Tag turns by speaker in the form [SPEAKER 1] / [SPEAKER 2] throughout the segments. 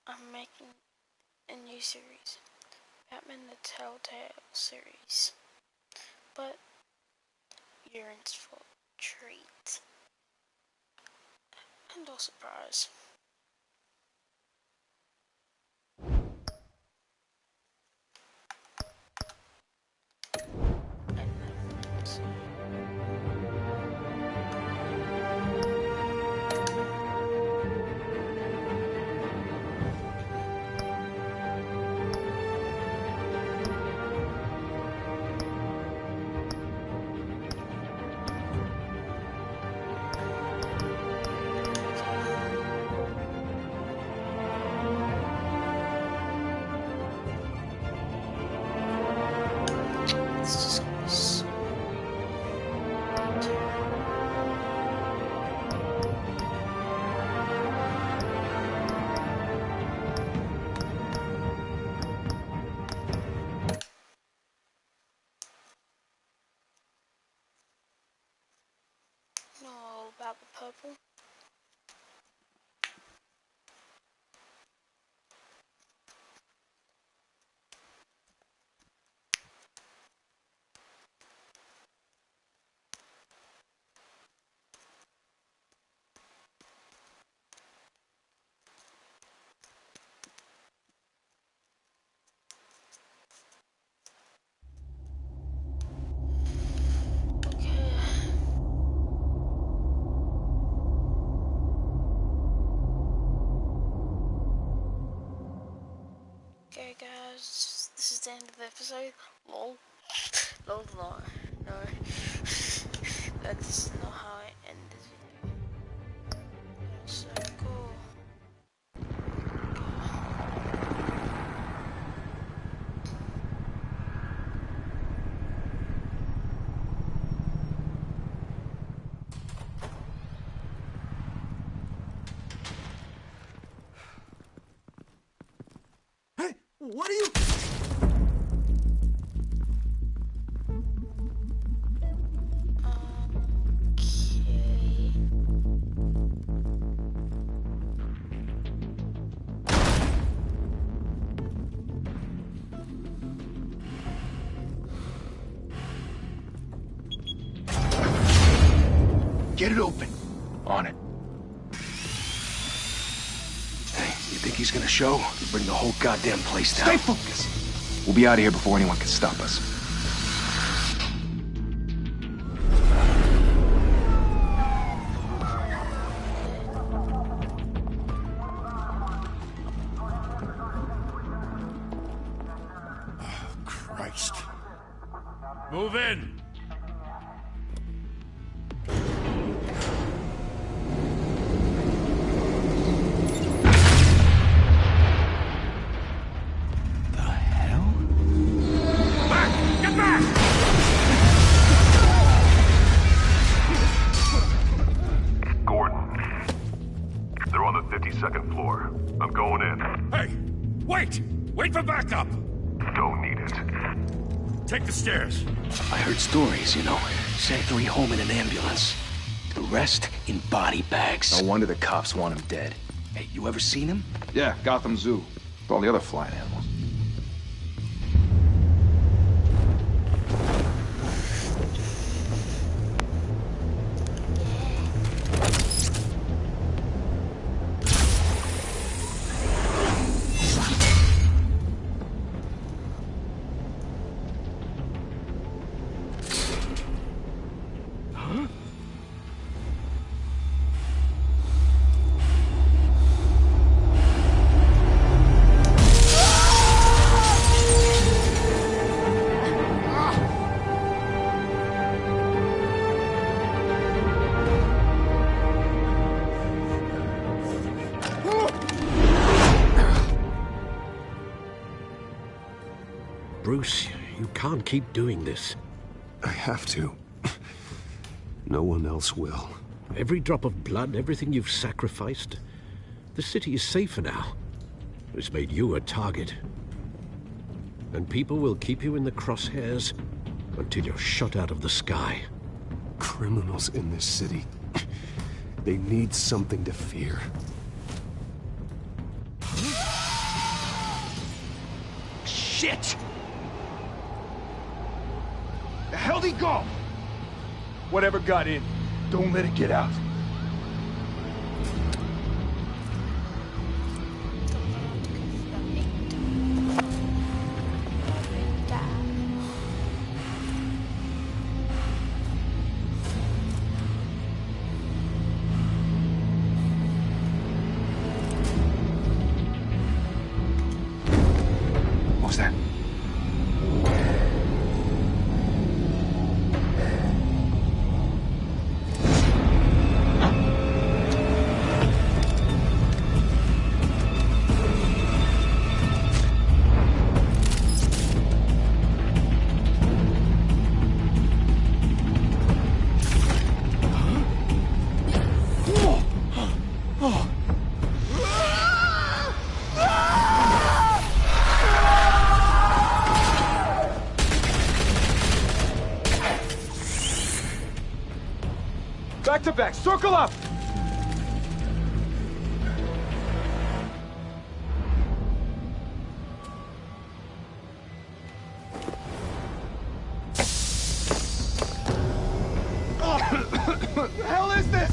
[SPEAKER 1] I'm making a new series, Batman the Telltale series, but you're in for a treat and a surprise. Know all about the purple? Okay guys, this is the end of the episode. Lol. Lol, no. That's not how I end this video. So cool.
[SPEAKER 2] Hey, what are you...
[SPEAKER 3] Get it open. On it. Hey, you think he's gonna show? He'll bring the whole goddamn place down.
[SPEAKER 2] Stay focused.
[SPEAKER 3] We'll be out of here before anyone can stop us.
[SPEAKER 2] Oh, Christ.
[SPEAKER 4] Move in!
[SPEAKER 5] Second floor. I'm going in.
[SPEAKER 4] Hey! Wait! Wait for backup!
[SPEAKER 5] Don't need it.
[SPEAKER 4] Take the stairs.
[SPEAKER 3] I heard stories, you know. Sent 3 home in an ambulance. The rest in body bags.
[SPEAKER 6] No wonder the cops want him dead.
[SPEAKER 3] Hey, you ever seen him?
[SPEAKER 6] Yeah, Gotham Zoo. With all the other flying animals.
[SPEAKER 7] Bruce, you can't keep doing this.
[SPEAKER 2] I have to. No one else will.
[SPEAKER 7] Every drop of blood, everything you've sacrificed. The city is safer now. It's made you a target. And people will keep you in the crosshairs until you're shot out of the sky.
[SPEAKER 2] Criminals in this city. They need something to fear.
[SPEAKER 6] Shit! The hell'd he go? Whatever got in, don't let it get out. What was that? Back to back, circle up! What the hell is this?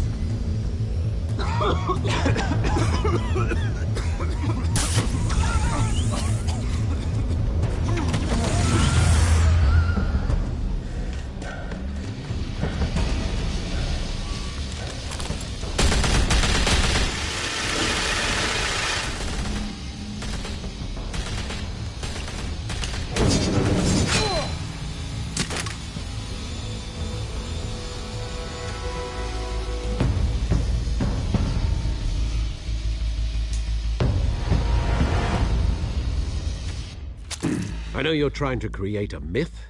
[SPEAKER 7] I know you're trying to create a myth,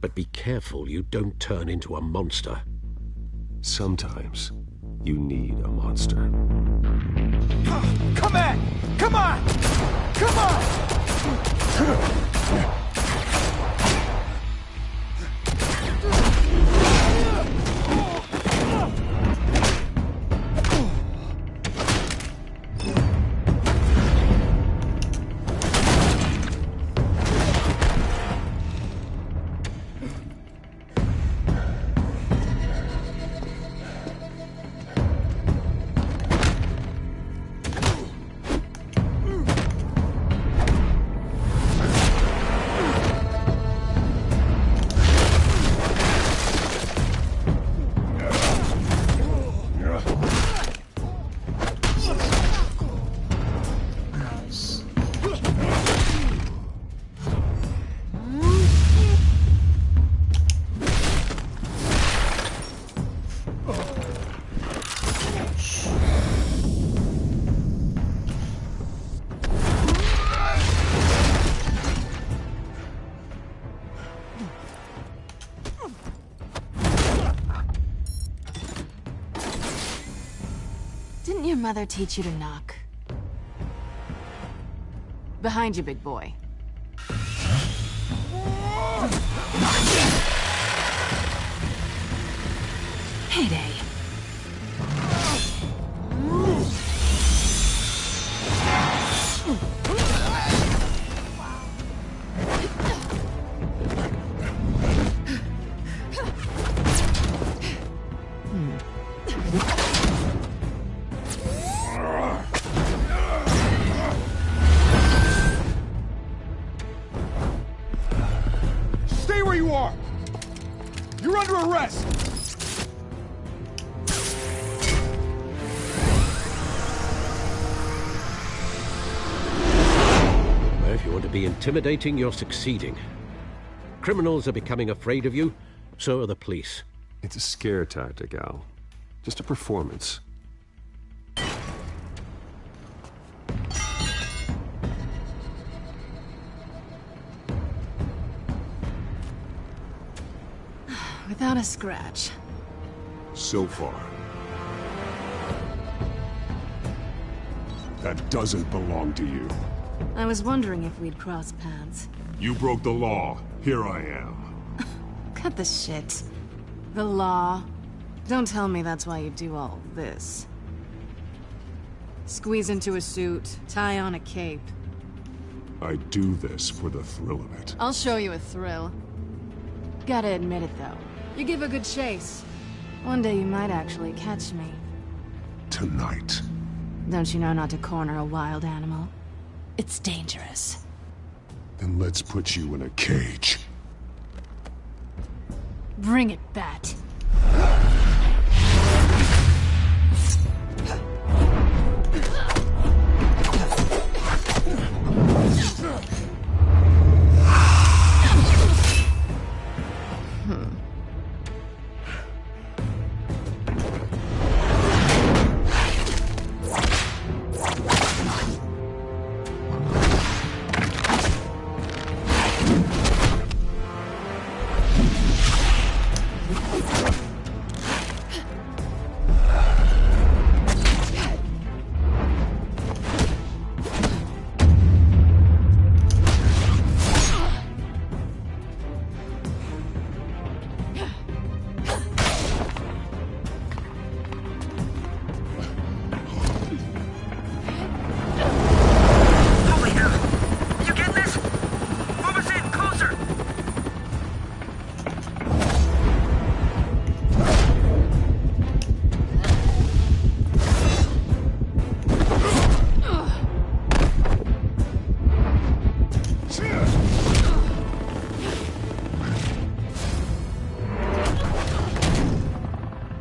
[SPEAKER 7] but be careful you don't turn into a monster.
[SPEAKER 2] Sometimes you need a monster.
[SPEAKER 6] Come on! Come on! Come on!
[SPEAKER 8] Didn't your mother teach you to knock? Behind you, big boy. Heyday.
[SPEAKER 6] Stay where you are! You're under arrest!
[SPEAKER 7] Well, if you want to be intimidating, you're succeeding. Criminals are becoming afraid of you, so are the police.
[SPEAKER 2] It's a scare tactic, Al. Just a performance.
[SPEAKER 8] Without a scratch.
[SPEAKER 9] So far. That doesn't belong to you.
[SPEAKER 8] I was wondering if we'd cross paths.
[SPEAKER 9] You broke the law. Here I am.
[SPEAKER 8] Cut the shit. The law. Don't tell me that's why you do all this. Squeeze into a suit, tie on a cape.
[SPEAKER 9] I do this for the thrill of it.
[SPEAKER 8] I'll show you a thrill. Gotta admit it, though. You give a good chase. One day you might actually catch me.
[SPEAKER 9] Tonight.
[SPEAKER 8] Don't you know not to corner a wild animal? It's dangerous.
[SPEAKER 9] Then let's put you in a cage.
[SPEAKER 8] Bring it, Bat.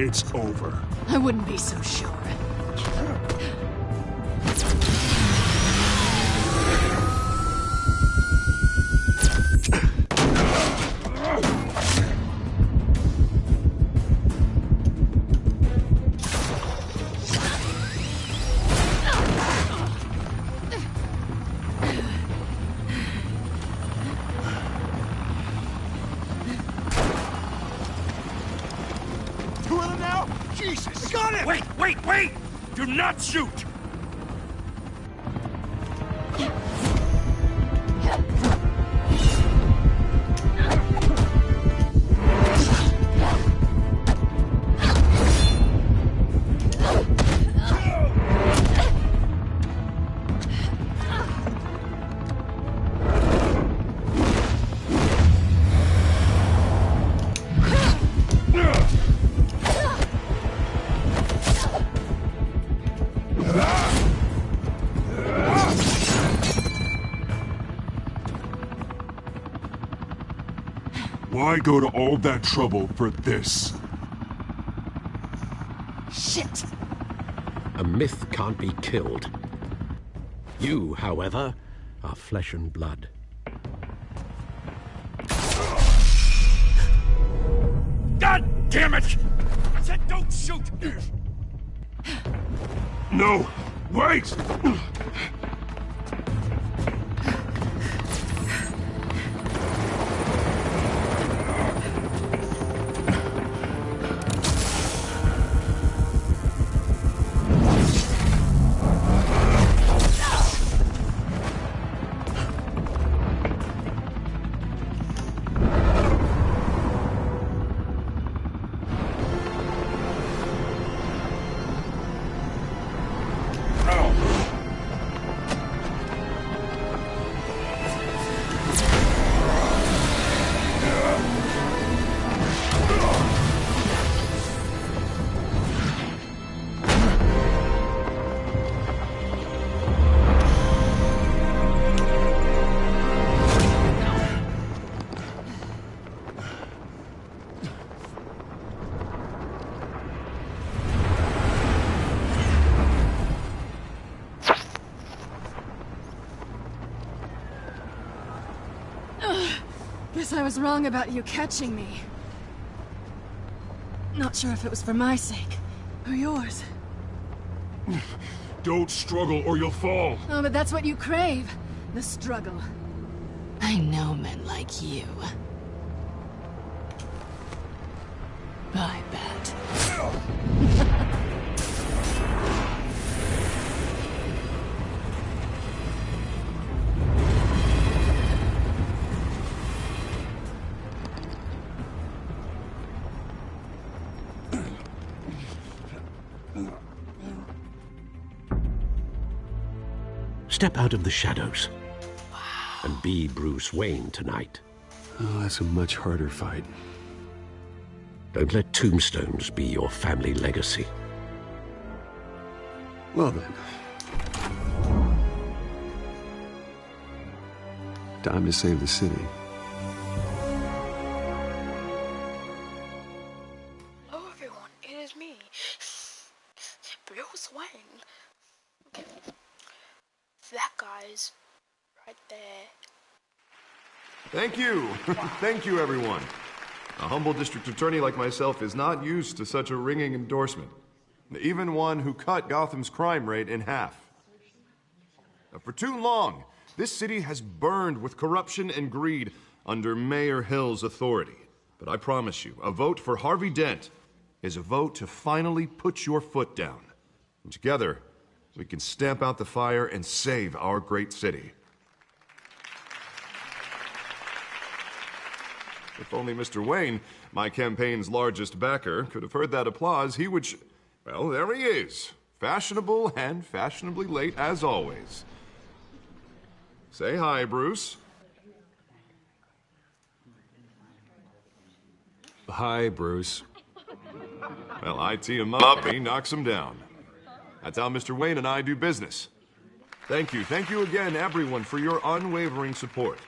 [SPEAKER 9] It's over.
[SPEAKER 8] I wouldn't be so sure.
[SPEAKER 4] Wait! Do not shoot!
[SPEAKER 9] Why go to all that trouble for this?
[SPEAKER 8] Shit!
[SPEAKER 7] A myth can't be killed. You, however, are flesh and blood.
[SPEAKER 4] God damn it! I said don't shoot!
[SPEAKER 9] No! Wait!
[SPEAKER 8] Guess I was wrong about you catching me. Not sure if it was for my sake, or yours.
[SPEAKER 9] Don't struggle or you'll fall.
[SPEAKER 8] Oh, but that's what you crave. The struggle. I know men like you. Bye, Bat.
[SPEAKER 7] Step out of the shadows. and be Bruce Wayne tonight.
[SPEAKER 2] Oh, that's a much harder fight.
[SPEAKER 7] Don't let tombstones be your family legacy.
[SPEAKER 2] Well then. Time to save the city.
[SPEAKER 1] Hello everyone, it is me, Bruce Wayne. That guy's right there.
[SPEAKER 10] Thank you. Thank you, everyone. A humble district attorney like myself is not used to such a ringing endorsement. Even one who cut Gotham's crime rate in half. For too long, this city has burned with corruption and greed under Mayor Hill's authority. But I promise you, a vote for Harvey Dent is a vote to finally put your foot down. And together, we can stamp out the fire and save our great city. If only Mr. Wayne, my campaign's largest backer, could have heard that applause, he would well, there he is. Fashionable and fashionably late as always. Say hi, Bruce.
[SPEAKER 2] Hi, Bruce.
[SPEAKER 10] Well, I tee him up and he knocks him down. That's how Mr. Wayne and I do business. Thank you again, everyone, for your unwavering support.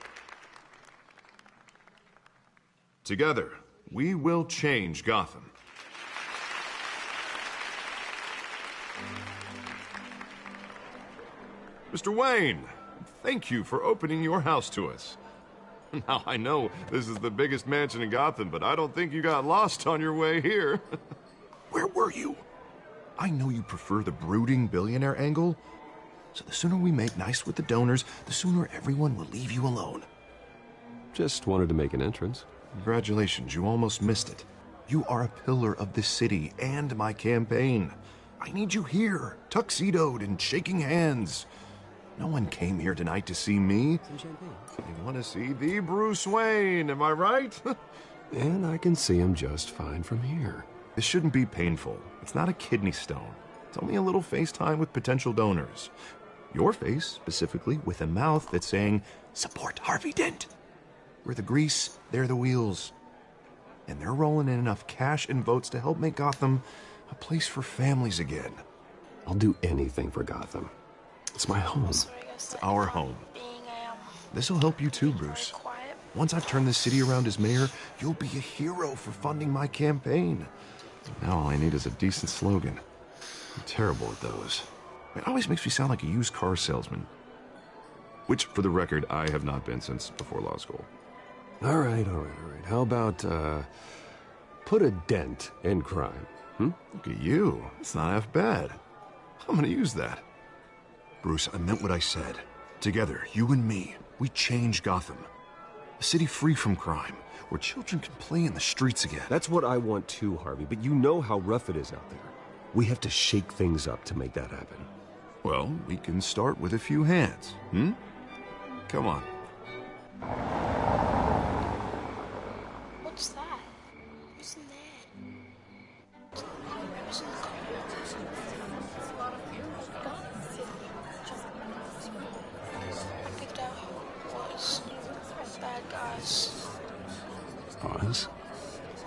[SPEAKER 10] Together, we will change Gotham. Mr. Wayne, thank you for opening your house to us. Now, I know this is the biggest mansion in Gotham, but I don't think you got lost on your way here. Where were you? I know you prefer the brooding billionaire angle, so the sooner we make nice with the donors, the sooner everyone will leave you alone.
[SPEAKER 2] Just wanted to make an entrance.
[SPEAKER 10] Congratulations, you almost missed it. You are a pillar of this city and my campaign. I need you here, tuxedoed and shaking hands. No one came here tonight to see me.
[SPEAKER 2] Some champagne.
[SPEAKER 10] They want to see the Bruce Wayne, am I right?
[SPEAKER 2] And I can see him just fine from here.
[SPEAKER 10] This shouldn't be painful. It's not a kidney stone. It's only a little FaceTime with potential donors. Your face, specifically, with a mouth that's saying, support Harvey Dent. We're the grease, they're the wheels. And they're rolling in enough cash and votes to help make Gotham a place for families again.
[SPEAKER 2] I'll do anything for Gotham. It's my home.
[SPEAKER 10] It's our home. This'll help you too, Bruce. Once I've turned this city around as mayor, you'll be a hero for funding my campaign. Now all I need is a decent slogan. I'm terrible at those. It always makes me sound like a used car salesman. Which, for the record, I have not been since before law school.
[SPEAKER 2] All right. How about, put a dent in crime?
[SPEAKER 10] Look at you. It's not half bad. I'm gonna use that. Bruce, I meant what I said. Together, you and me, we change Gotham. A city free from crime, where children can play in the streets again.
[SPEAKER 2] That's what I want too, Harvey, but you know how rough it is out there. We have to shake things up to make that happen.
[SPEAKER 10] Well, we can start with a few hands, Come on.
[SPEAKER 1] What's that? Who's in there? Who's in the car? I picked out who was bad guys.
[SPEAKER 2] Pause.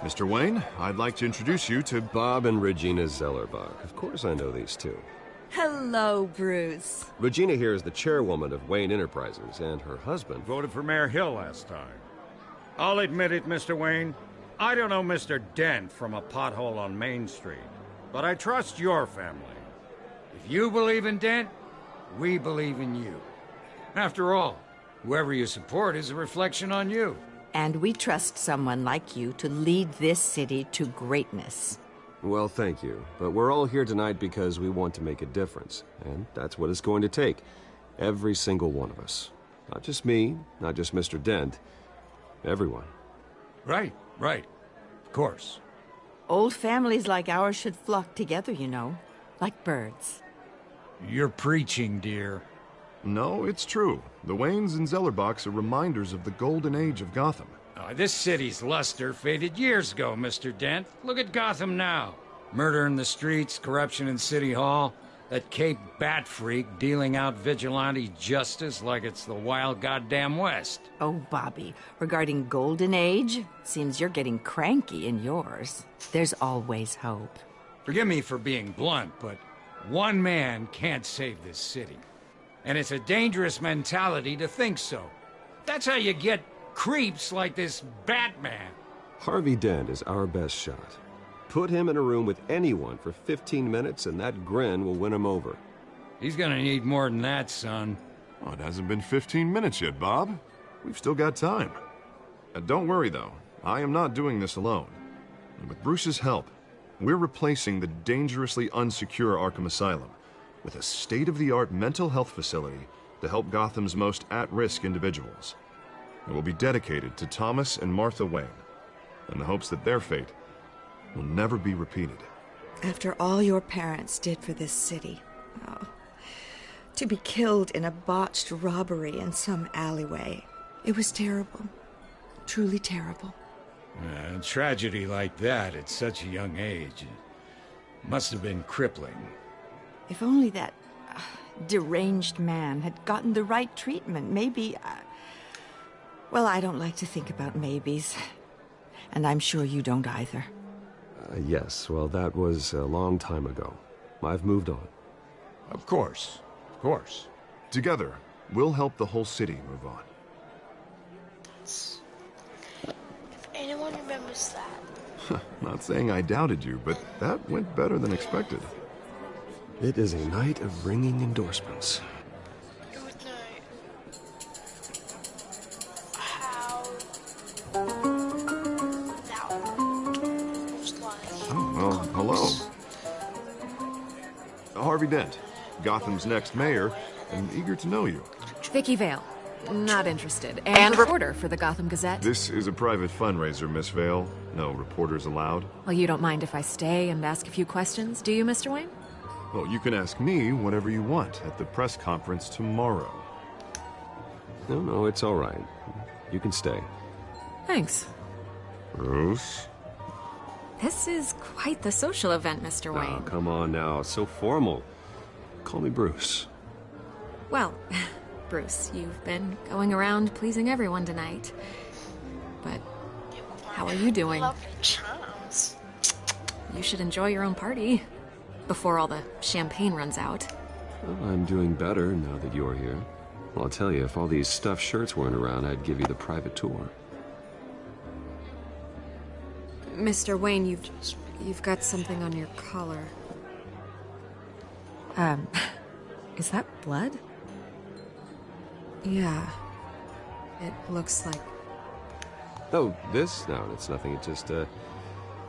[SPEAKER 10] Mr. Wayne, I'd like to introduce you to
[SPEAKER 2] Bob and Regina Zellerbach. Of course I know these two.
[SPEAKER 11] Hello, Bruce.
[SPEAKER 2] Regina here is the chairwoman of Wayne Enterprises, and her husband
[SPEAKER 4] Voted for Mayor Hill last time. I'll admit it, Mr. Wayne. I don't know Mr. Dent from a pothole on Main Street, but I trust your family. If you believe in Dent, we believe in you. After all, whoever you support is a reflection on you.
[SPEAKER 11] And we trust someone like you to lead this city to greatness.
[SPEAKER 2] Well, thank you. But we're all here tonight because we want to make a difference. And that's what it's going to take. Every single one of us. Not just me, not just Mr. Dent. Everyone.
[SPEAKER 4] Right. Of course.
[SPEAKER 11] Old families like ours should flock together, you know. Like birds.
[SPEAKER 4] You're preaching, dear.
[SPEAKER 10] No, it's true. The Waynes and Zellerbachs are reminders of the golden age of Gotham.
[SPEAKER 4] This city's luster faded years ago, Mr. Dent. Look at Gotham now. Murder in the streets, corruption in City Hall. That Cape Bat freak dealing out vigilante justice like it's the wild goddamn West.
[SPEAKER 11] Oh, Bobby, regarding Golden Age, seems you're getting cranky in yours. There's always hope.
[SPEAKER 4] Forgive me for being blunt, but one man can't save this city. And it's a dangerous mentality to think so. That's how you get creeps like this Batman.
[SPEAKER 2] Harvey Dent is our best shot. Put him in a room with anyone for 15 minutes and that grin will win him over.
[SPEAKER 4] He's gonna need more than that, son.
[SPEAKER 10] Oh, it hasn't been 15 minutes yet, Bob. We've still got time. Don't worry, though. I am not doing this alone. And with Bruce's help, we're replacing the dangerously unsecure Arkham Asylum with a state-of-the-art mental health facility to help Gotham's most at-risk individuals. It will be dedicated to Thomas and Martha Wayne, in the hopes that their fate will never be repeated.
[SPEAKER 12] After all your parents did for this city, to be killed in a botched robbery in some alleyway, it was terrible. Truly terrible.
[SPEAKER 4] A tragedy like that at such a young age must have been crippling.
[SPEAKER 11] If only that deranged man had gotten the right treatment, maybe... Well, I don't like to think about maybes. And I'm sure you don't either.
[SPEAKER 2] Yes, well, that was a long time ago. I've moved on.
[SPEAKER 4] Of course. Of course.
[SPEAKER 10] Together, we'll help the whole city move on.
[SPEAKER 1] If anyone remembers that.
[SPEAKER 10] Not saying I doubted you, but that went better than expected.
[SPEAKER 2] It is a night of ringing endorsements.
[SPEAKER 1] You would know how that was like.
[SPEAKER 10] Oh, well, hello. Harvey Dent, Gotham's next mayor, and eager to know you.
[SPEAKER 8] Vicky Vale. Not interested. And reporter for the Gotham Gazette.
[SPEAKER 10] This is a private fundraiser, Miss Vale. No reporters allowed.
[SPEAKER 8] Well, you don't mind if I stay and ask a few questions, do you, Mr. Wayne?
[SPEAKER 10] Well, you can ask me whatever you want at the press conference tomorrow.
[SPEAKER 2] No, it's all right. You can stay.
[SPEAKER 8] Thanks.
[SPEAKER 10] Bruce?
[SPEAKER 8] This is quite the social event, Mr. Wayne.
[SPEAKER 2] Oh, come on now. So formal. Call me Bruce.
[SPEAKER 8] Well, Bruce, you've been going around pleasing everyone tonight. But how are you doing?
[SPEAKER 1] Lovely charms.
[SPEAKER 8] You should enjoy your own party before all the champagne runs out.
[SPEAKER 2] Well, I'm doing better now that you're here. Well, I'll tell you, if all these stuffed shirts weren't around, I'd give you the private tour.
[SPEAKER 8] Mr. Wayne, you've got something on your collar. Is that blood? Yeah. It looks like...
[SPEAKER 2] Oh, this? No, it's nothing. It just,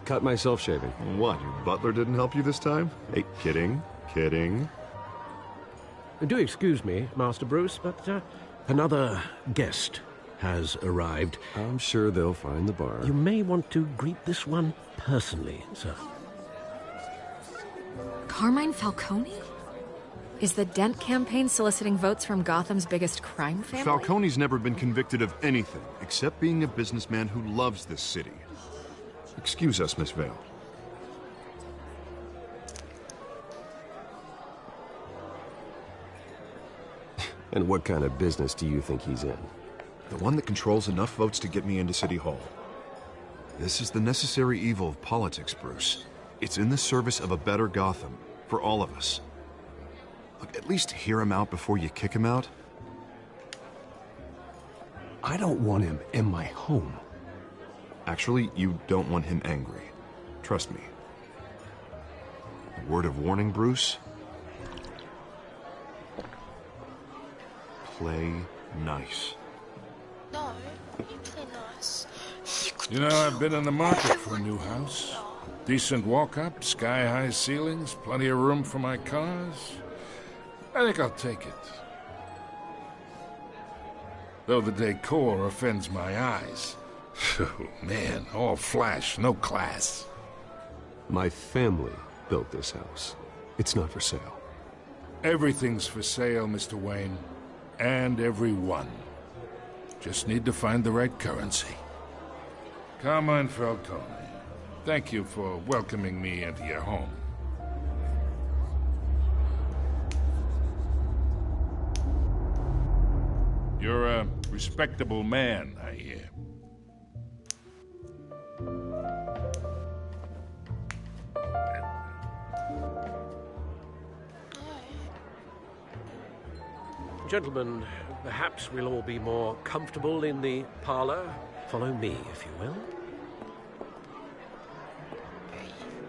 [SPEAKER 2] cut myself shaving.
[SPEAKER 10] What, your butler didn't help you this time? Hey, kidding.
[SPEAKER 7] Do excuse me, Master Bruce, but another guest has arrived.
[SPEAKER 2] I'm sure they'll find the bar.
[SPEAKER 7] You may want to greet this one personally, sir.
[SPEAKER 8] Carmine Falcone? Is the Dent campaign soliciting votes from Gotham's biggest crime family?
[SPEAKER 10] Falcone's never been convicted of anything except being a businessman who loves this city. Excuse us, Miss Vale.
[SPEAKER 2] And what kind of business do you think he's in?
[SPEAKER 10] The one that controls enough votes to get me into City Hall. This is the necessary evil of politics, Bruce. It's in the service of a better Gotham, for all of us. Look, at least hear him out before you kick him out.
[SPEAKER 2] I don't want him in my home.
[SPEAKER 10] Actually, you don't want him angry. Trust me. A word of warning, Bruce. Play nice.
[SPEAKER 1] No, you play nice.
[SPEAKER 9] You know, I've been in the market for a new house. Decent walk-up, sky-high ceilings, plenty of room for my cars. I think I'll take it. Though the decor offends my eyes. Oh, man, all flash, no class.
[SPEAKER 2] My family built this house. It's not for sale.
[SPEAKER 9] Everything's for sale, Mr. Wayne. And everyone. Just need to find the right currency. Carmine Falcone, thank you for welcoming me into your home. You're a respectable man, I hear.
[SPEAKER 7] Gentlemen, perhaps we'll all be more comfortable in the parlor. Follow me, if you will.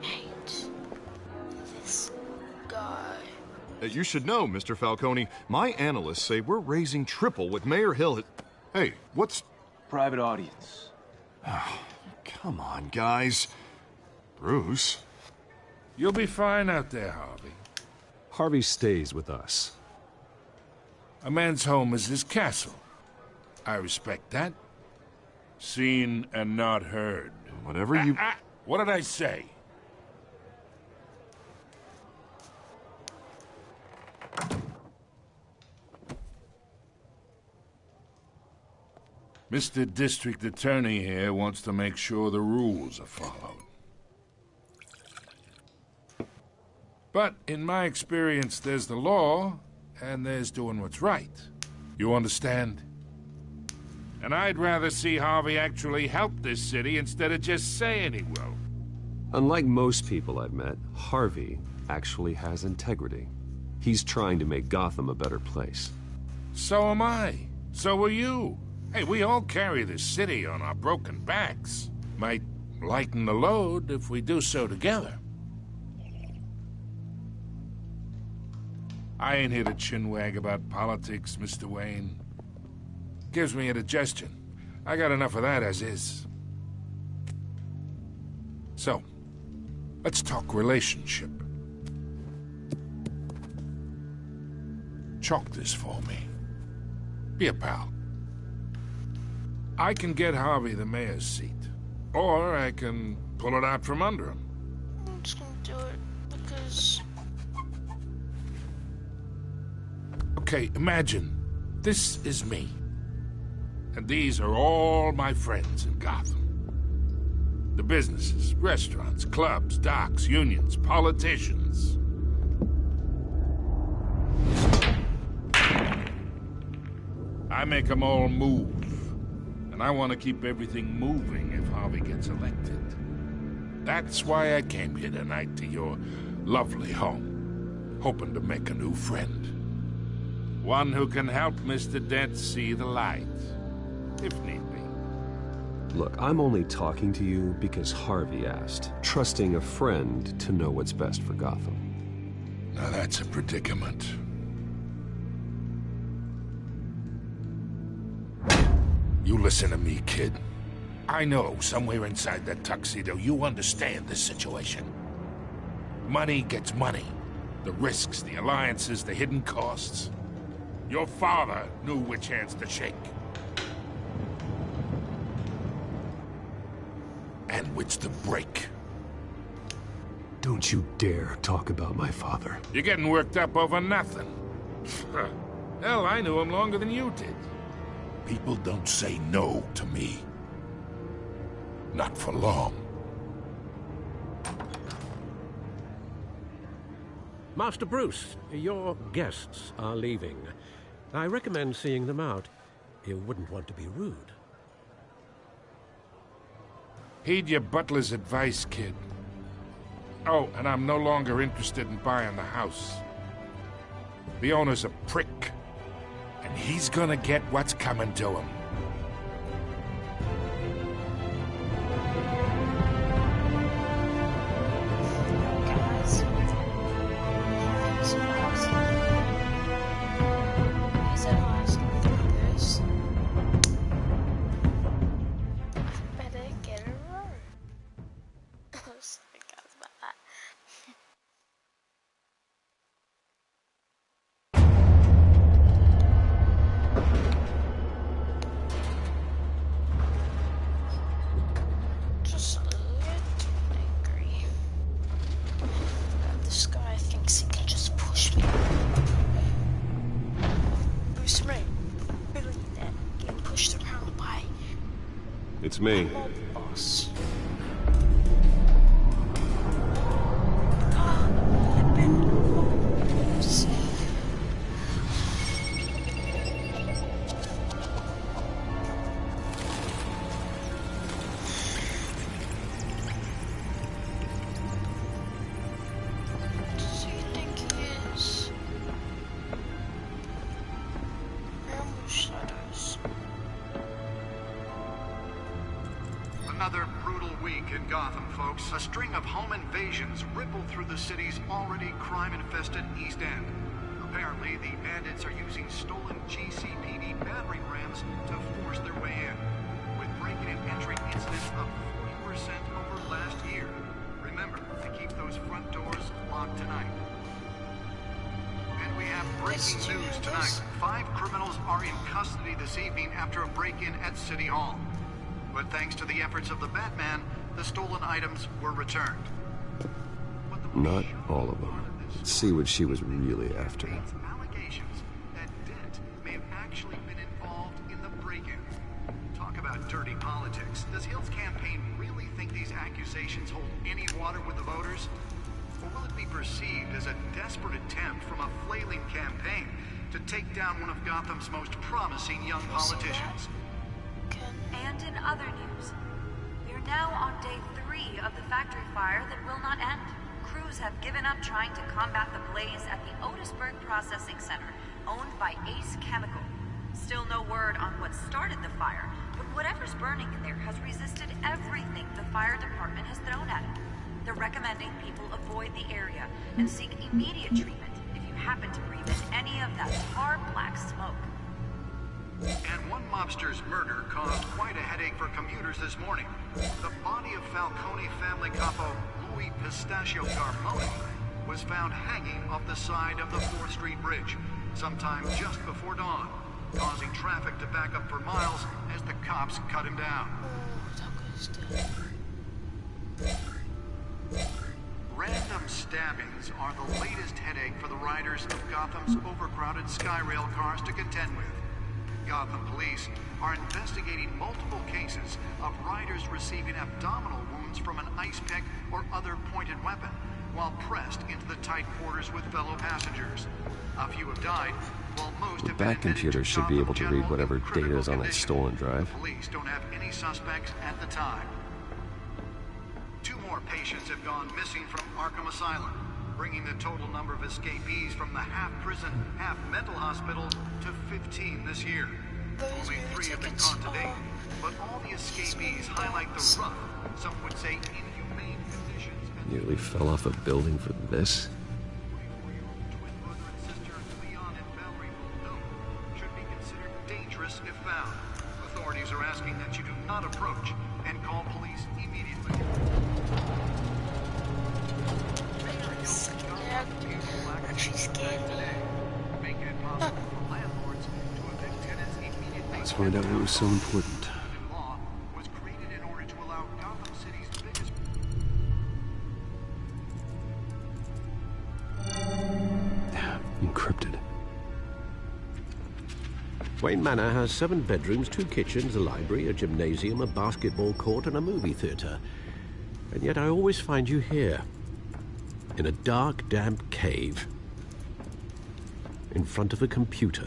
[SPEAKER 1] Hate this guy.
[SPEAKER 10] You should know, Mr. Falcone, my analysts say we're raising triple what Mayor Hill had... Hey, what's...
[SPEAKER 13] Private audience.
[SPEAKER 10] Oh, come on, guys. Bruce?
[SPEAKER 9] You'll be fine out there, Harvey.
[SPEAKER 2] Harvey stays with us.
[SPEAKER 9] A man's home is his castle. I respect that. Seen and not heard.
[SPEAKER 10] Whatever you...
[SPEAKER 9] What did I say? Mr. District Attorney here wants to make sure the rules are followed. But in my experience, there's the law, and there's doing what's right. You understand? And I'd rather see Harvey actually help this city instead of just saying he will.
[SPEAKER 2] Unlike most people I've met, Harvey actually has integrity. He's trying to make Gotham a better place.
[SPEAKER 9] So am I. So are you. Hey, we all carry this city on our broken backs. Might lighten the load if we do so together. I ain't here to chinwag about politics, Mr. Wayne. Gives me indigestion. I got enough of that as is. So, let's talk relationship. Chalk this for me. Be a pal. I can get Harvey the mayor's seat, or I can pull it out from under him.
[SPEAKER 1] I'm just gonna do it because...
[SPEAKER 9] Okay, imagine this is me. And these are all my friends in Gotham. The businesses, restaurants, clubs, docks, unions, politicians. I make them all move. And I want to keep everything moving if Harvey gets elected. That's why I came here tonight to your lovely home, hoping to make a new friend. One who can help Mr. Dent see the light, if need be.
[SPEAKER 2] Look, I'm only talking to you because Harvey asked, trusting a friend to know what's best for Gotham.
[SPEAKER 9] Now that's a predicament. You listen to me, kid. I know somewhere inside that tuxedo you understand this situation. Money gets money. The risks, the alliances, the hidden costs. Your father knew which hands to shake. And which to break.
[SPEAKER 2] Don't you dare talk about my father.
[SPEAKER 9] You're getting worked up over nothing. Hell, I knew him longer than you did. People don't say no to me. Not for long.
[SPEAKER 7] Master Bruce, your guests are leaving. I recommend seeing them out. You wouldn't want to be rude.
[SPEAKER 9] Heed your butler's advice, kid. Oh, and I'm no longer interested in buying the house. The owner's a prick. And he's gonna get what's coming to him.
[SPEAKER 1] Guys, he said I was gonna do this. I better get it right. Sorry guys about that. Just a little angry. This guy thinks he can just push me. Bruce Wayne, really that getting pushed around by
[SPEAKER 2] It's me.
[SPEAKER 1] mob boss.
[SPEAKER 14] Another brutal week in Gotham, folks. A string of home invasions rippled through the city's already crime-infested East End. Apparently, the bandits are using stolen GCPD battering rams to force their way in, with break-in and entry incidents up 40% over last year. Remember to keep those front doors locked tonight. And we have breaking news tonight. 5 criminals are in custody this evening after a break-in at City Hall. But thanks to the efforts of the Batman, the stolen items were returned.
[SPEAKER 2] Not all of them. Let's see what she was really after.
[SPEAKER 14] Allegations that Dent may have actually been involved in the break-in. Talk about dirty politics. Does Hill's campaign really think these accusations hold any water with the voters? Or will it be perceived as a desperate attempt from a flailing campaign to take down one of Gotham's most promising young politicians?
[SPEAKER 15] And in other news, we are now on day 3 of the factory fire that will not end. Crews have given up trying to combat the blaze at the Otisburg Processing Center, owned by Ace Chemical. Still no word on what started the fire, but whatever's burning in there has resisted everything the fire department has thrown at it. They're recommending people avoid the area and seek immediate treatment if you happen to breathe in any of that tar black smoke.
[SPEAKER 14] And one mobster's murder caused quite a headache for commuters this morning. The body of Falcone family capo Louis Pistachio Garmoni was found hanging off the side of the 4th Street Bridge sometime just before dawn, causing traffic to back up for miles as the cops cut him down. Random stabbings are the latest headache for the riders of Gotham's overcrowded Skyrail cars to contend with. Gotham police are investigating multiple cases of riders receiving abdominal wounds from an ice pick or other pointed weapon while pressed into the tight quarters with fellow passengers. A few have died, while most
[SPEAKER 2] The
[SPEAKER 14] have been
[SPEAKER 2] back
[SPEAKER 14] admitted
[SPEAKER 2] computer
[SPEAKER 14] to
[SPEAKER 2] should be able to
[SPEAKER 14] Gotham
[SPEAKER 2] read whatever
[SPEAKER 14] General in
[SPEAKER 2] data is on that
[SPEAKER 14] critical
[SPEAKER 2] stolen drive.
[SPEAKER 14] condition. Police don't have any suspects at the time. 2 more patients have gone missing from Arkham Asylum, bringing the total number of escapees from the half-prison, half-mental hospital to 15 this year. Only 3 have been caught to date, but all the escapees highlight the rough, some would say inhumane conditions.
[SPEAKER 2] Nearly fell off a building for this?
[SPEAKER 14] Leon and Valerie Muldoon should be considered dangerous if found. Authorities are asking that you do not approach and call police immediately.
[SPEAKER 1] She's scared.
[SPEAKER 2] Let's find out what was so important. Encrypted.
[SPEAKER 7] Wayne Manor has 7 bedrooms, 2 kitchens, a library, a gymnasium, a basketball court, and a movie theater. And yet I always find you here, in a dark, damp cave, in front of a computer.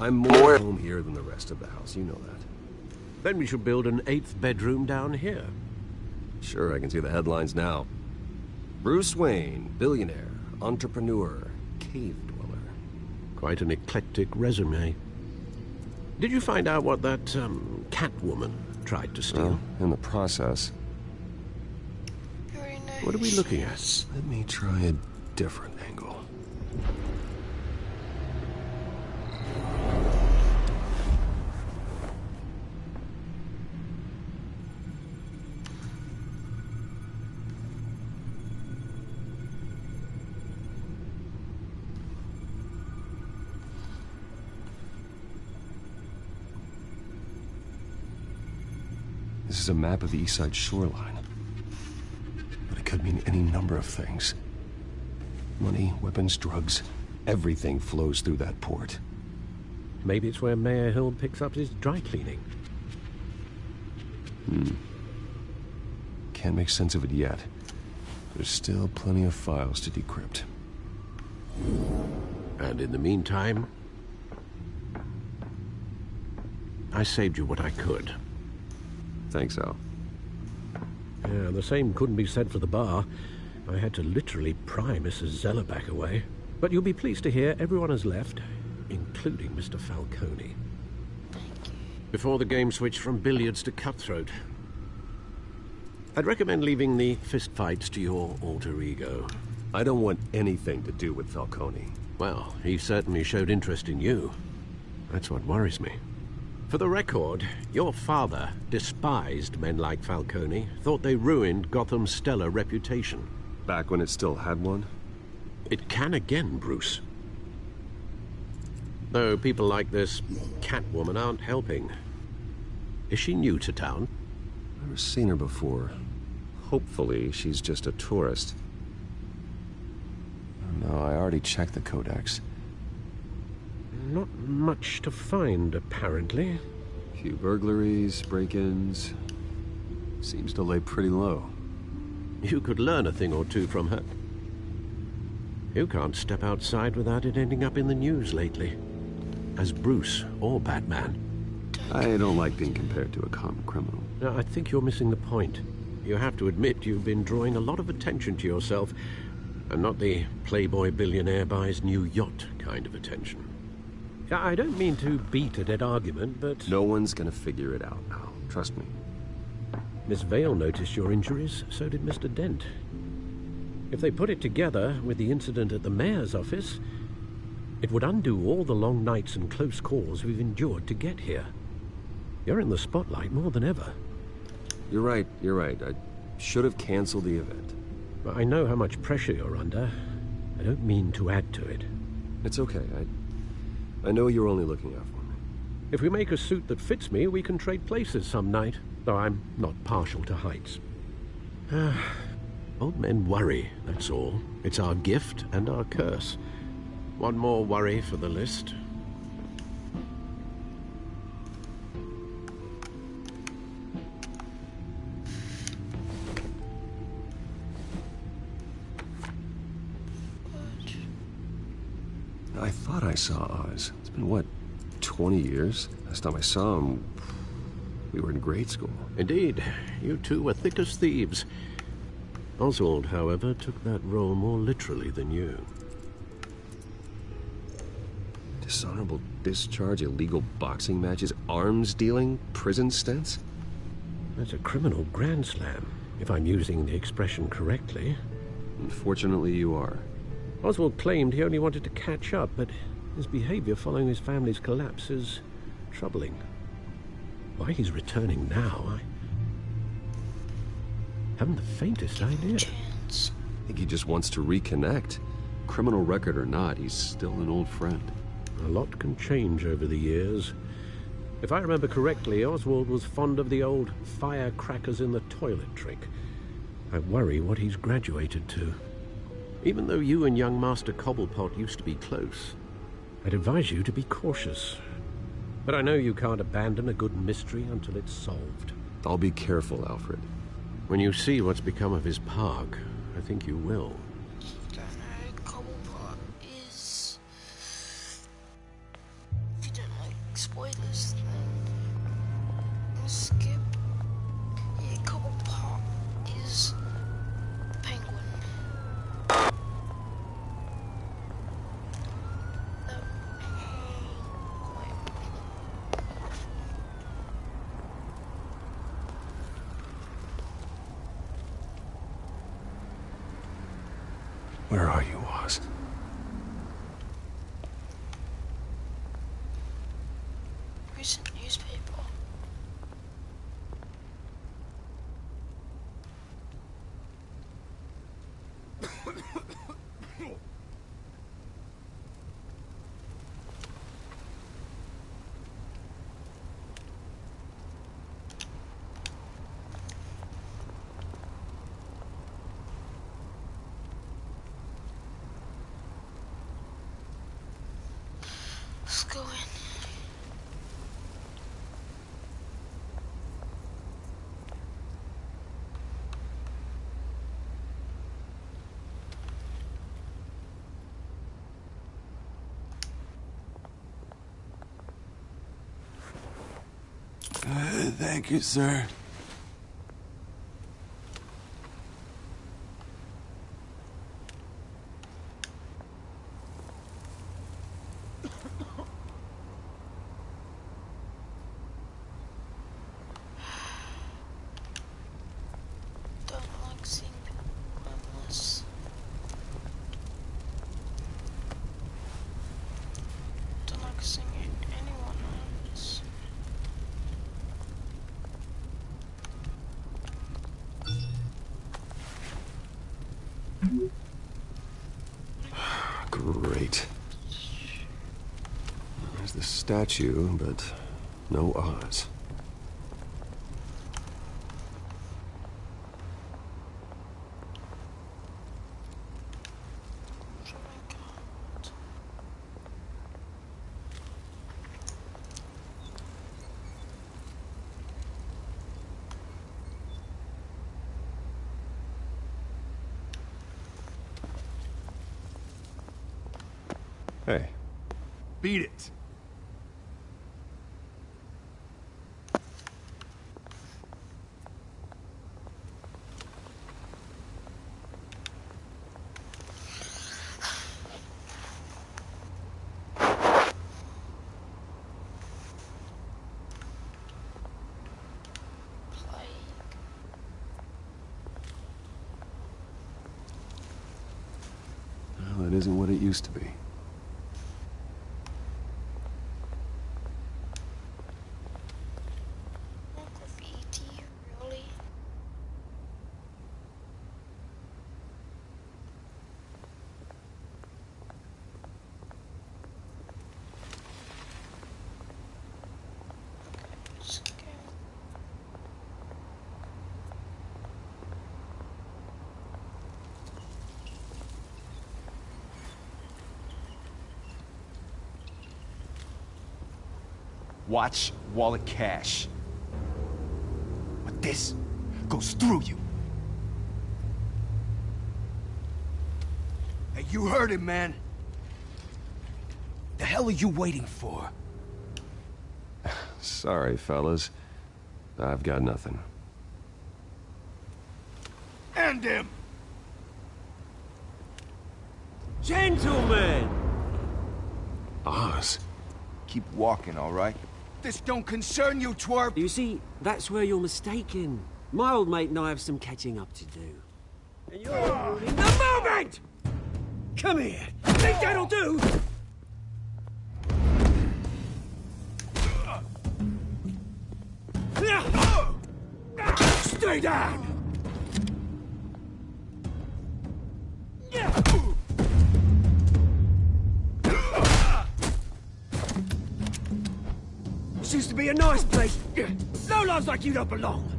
[SPEAKER 2] I'm more at home here than the rest of the house, you know that.
[SPEAKER 7] Then we should build an 8th bedroom down here.
[SPEAKER 2] Sure, I can see the headlines now. Bruce Wayne, billionaire, entrepreneur, cave dweller.
[SPEAKER 7] Quite an eclectic resume. Did you find out what that, Catwoman tried to steal?
[SPEAKER 2] Well, in the process.
[SPEAKER 7] What are we looking at?
[SPEAKER 2] Let me try a different angle. This is a map of the East Side shoreline. But it could mean any number of things. Money, weapons, drugs, everything flows through that port.
[SPEAKER 7] Maybe it's where Mayor Hill picks up his dry cleaning.
[SPEAKER 2] Can't make sense of it yet. There's still plenty of files to decrypt.
[SPEAKER 7] And in the meantime, I saved you what I could.
[SPEAKER 2] Thanks, Al.
[SPEAKER 7] Yeah, the same couldn't be said for the bar. I had to literally pry Mrs. Zeller back away. But you'll be pleased to hear everyone has left, including Mr. Falcone. Before the game switched from billiards to cutthroat. I'd recommend leaving the fistfights to your alter ego.
[SPEAKER 2] I don't want anything to do with Falcone.
[SPEAKER 7] Well, he certainly showed interest in you. That's what worries me. For the record, your father despised men like Falcone, thought they ruined Gotham's stellar reputation.
[SPEAKER 2] Back when it still had one?
[SPEAKER 7] It can again, Bruce. Though people like this Catwoman aren't helping. Is she new to town?
[SPEAKER 2] Never seen her before. Hopefully, she's just a tourist. No, I already checked the codex.
[SPEAKER 7] Not much to find, apparently.
[SPEAKER 2] Few burglaries, break-ins. Seems to lay pretty low.
[SPEAKER 7] You could learn a thing or two from her. You can't step outside without it ending up in the news lately. As Bruce or Batman.
[SPEAKER 2] I don't like being compared to a common criminal.
[SPEAKER 7] No, I think you're missing the point. You have to admit you've been drawing a lot of attention to yourself, and not the playboy billionaire buys new yacht kind of attention. I don't mean to beat a dead argument, but...
[SPEAKER 2] No one's gonna figure it out now. Trust me.
[SPEAKER 7] Miss Vale noticed your injuries, so did Mr. Dent. If they put it together with the incident at the mayor's office, it would undo all the long nights and close calls we've endured to get here. You're in the spotlight more than ever.
[SPEAKER 2] You're right. I should have canceled the event.
[SPEAKER 7] I know how much pressure you're under. I don't mean to add to it.
[SPEAKER 2] It's okay. I know you're only looking out for me.
[SPEAKER 7] If we make a suit that fits me, we can trade places some night, though I'm not partial to heights. Old men worry, that's all. It's our gift and our curse. One more worry for the list.
[SPEAKER 2] I thought I saw Oz. It's been, what, 20 years? Last time I saw him, we were in grade school.
[SPEAKER 7] Indeed. You two were thick as thieves. Oswald, however, took that role more literally than you.
[SPEAKER 2] Dishonorable discharge, illegal boxing matches, arms dealing, prison stints?
[SPEAKER 7] That's a criminal grand slam, if I'm using the expression correctly.
[SPEAKER 2] Unfortunately, you are.
[SPEAKER 7] Oswald claimed he only wanted to catch up, but his behavior following his family's collapse is troubling. Why he's returning now, I haven't the faintest idea.
[SPEAKER 2] I think he just wants to reconnect. Criminal record or not, he's still an old friend.
[SPEAKER 7] A lot can change over the years. If I remember correctly, Oswald was fond of the old firecrackers in the toilet trick. I worry what he's graduated to. Even though you and young Master Cobblepot used to be close, I'd advise you to be cautious. But I know you can't abandon a good mystery until it's solved.
[SPEAKER 2] I'll be careful, Alfred.
[SPEAKER 7] When you see what's become of his park, I think you will.
[SPEAKER 1] Cobblepot is... If you didn't like spoilers, then skip. Yeah, Cobblepot is the Penguin.
[SPEAKER 2] Where are you, Oz?
[SPEAKER 1] Recent newspaper. Let's go in.
[SPEAKER 6] Thank you, sir.
[SPEAKER 2] Great. There's the statue, but no Oz. Hey.
[SPEAKER 6] Beat it.
[SPEAKER 2] Well, it isn't what it used to be.
[SPEAKER 6] Watch wallet cash. But this goes through you. Hey, you heard him, man. The hell are you waiting for?
[SPEAKER 2] Sorry, fellas. I've got nothing.
[SPEAKER 6] End him!
[SPEAKER 16] Gentlemen!
[SPEAKER 2] Oz.
[SPEAKER 6] Keep walking, all right? This don't concern you, twerp!
[SPEAKER 16] You see, that's where you're mistaken. My old mate and I have some catching up to do. And you're ruining the moment! Come here! Think that'll do? Stay down! This used to be a nice place. Lowlifes like you don't belong.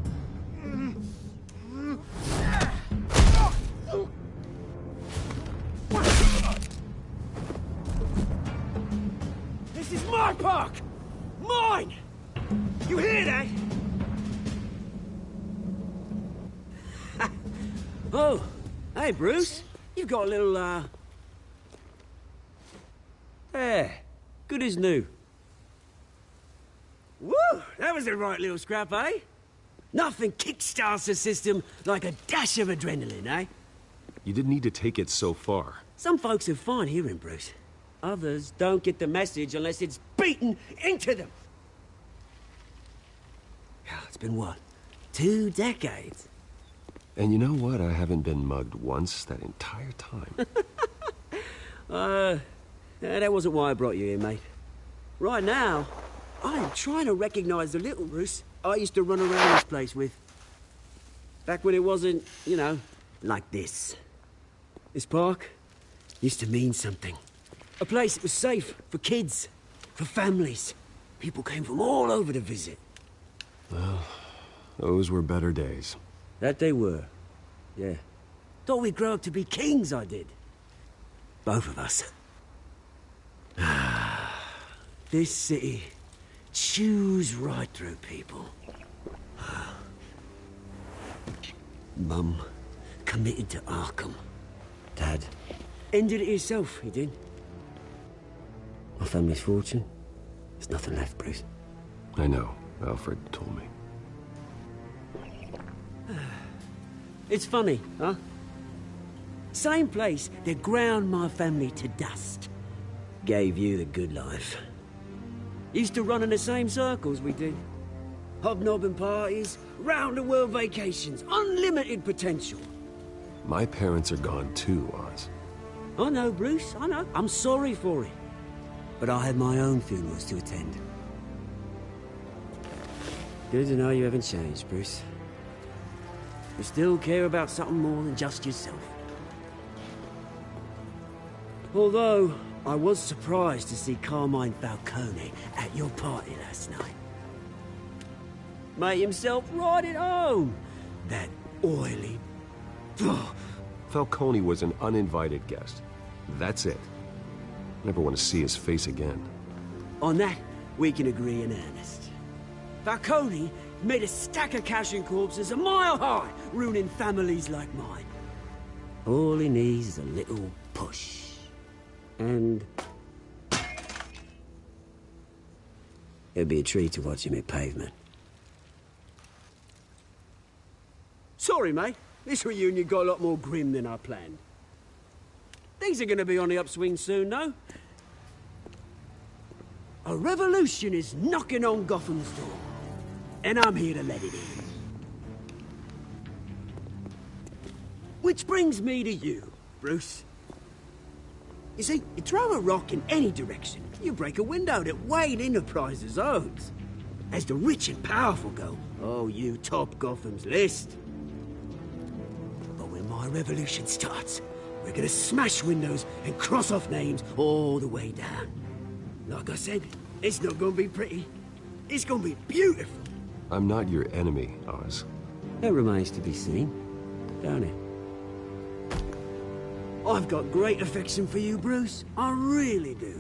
[SPEAKER 16] This is my park! Mine! You hear that? Oh, hey, Bruce. You've got a little, There. Good as new. Woo! That was a right little scrap, eh? Nothing kickstarts the system like a dash of adrenaline, eh?
[SPEAKER 2] You didn't need to take it so far.
[SPEAKER 16] Some folks are fine hearing, Bruce. Others don't get the message unless it's beaten into them. It's been, what, 2 decades?
[SPEAKER 2] And you know what? I haven't been mugged once that entire time.
[SPEAKER 16] That wasn't why I brought you here, mate. Right now, I am trying to recognize the little Bruce I used to run around this place with. Back when it wasn't, you know, like this. This park used to mean something. A place that was safe for kids, for families. People came from all over to visit.
[SPEAKER 2] Well, those were better days.
[SPEAKER 16] That they were, yeah. Thought we'd grow up to be kings, I did. Both of us. This city chews right through people. Mum committed to Arkham. Dad ended it himself, he did. My family's fortune, there's nothing left, Bruce.
[SPEAKER 2] I know. Alfred told me.
[SPEAKER 16] It's funny, huh? Same place that ground my family to dust gave you the good life. Used to run in the same circles we did. Hobnobbing parties, round-the-world vacations, unlimited potential.
[SPEAKER 2] My parents are gone too, Oz.
[SPEAKER 16] I know, Bruce, I know. I'm sorry for it. But I had my own funerals to attend. Good to know you haven't changed, Bruce. You still care about something more than just yourself. Although, I was surprised to see Carmine Falcone at your party last night. Made himself right at home. That oily...
[SPEAKER 2] Falcone was an uninvited guest. That's it. Never want to see his face again.
[SPEAKER 16] On that, we can agree in earnest. Falcone made a stack of cash and corpses a mile high, ruining families like mine. All he needs is a little push. And... it'd be a treat to watch him hit pavement. Sorry, mate. This reunion got a lot more grim than I planned. Things are gonna be on the upswing soon, though. A revolution is knocking on Gotham's door. And I'm here to let it in. Which brings me to you, Bruce. You see, you throw a rock in any direction, you break a window that Wayne Enterprises owns. As the rich and powerful go, oh, you top Gotham's list. But when my revolution starts, we're gonna smash windows and cross off names all the way down. Like I said, it's not gonna be pretty. It's gonna be beautiful.
[SPEAKER 2] I'm not your enemy, Oz.
[SPEAKER 16] That remains to be seen, don't it? I've got great affection for you, Bruce. I really do.